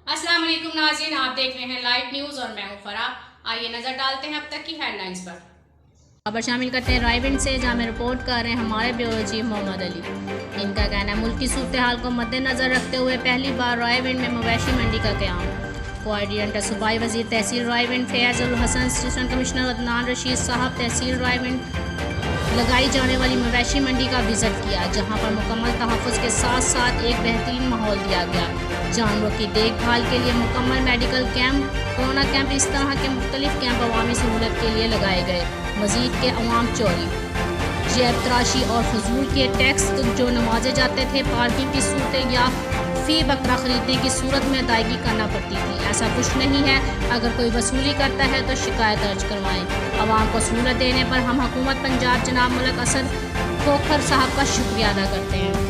अस्सलाम वालेकुम नाज़रीन, आप देख रहे हैं लाइव न्यूज़ और मैं हूं फराह। आइए नज़र डालते हैं अब तक की हेडलाइंस पर। खबर शामिल करते हैं रायविंड से, जहां में रिपोर्ट कर रहे हैं हमारे ब्यूरो चीफ मोहम्मद अली। इनका कहना है मुल्क की सूरत हाल को मद्देनज़र रखते हुए पहली बार रायविंड में मवेशी मंडी का क़याम। कोऑर्डिनेटर सूबाई वज़ीर तहसील रायविंड फैज़ उल हसन, असिस्टेंट कमिश्नर अदनान रशीद साहब तहसील रायविंड लगाई जाने वाली मवेशी मंडी का विज़िट किया, जहां पर मुकम्मल तहफ़्फ़ुज़ के साथ साथ एक बेहतरीन माहौल दिया गया। जानवरों की देखभाल के लिए मुकम्मल मेडिकल कैंप, कोरोना कैंप, इस तरह के मुख्तलिफ कैंप अवामी सहूलत के लिए लगाए गए। मज़ीद के अवाम चोरी, जेब तराशी और फजूल के टैक्स जो नवाजे जाते थे, पार्किंग की सूरतें या फ़ी बकरा ख़रीदने की सूरत में अदायगी करना पड़ती थी। ऐसा कुछ नहीं है। अगर कोई वसूली करता है तो शिकायत दर्ज करवाएं। आवाम को सहूलत देने पर हम हुकूमत पंजाब जनाब मलिक असद खोखर साहब का शुक्रिया अदा करते हैं।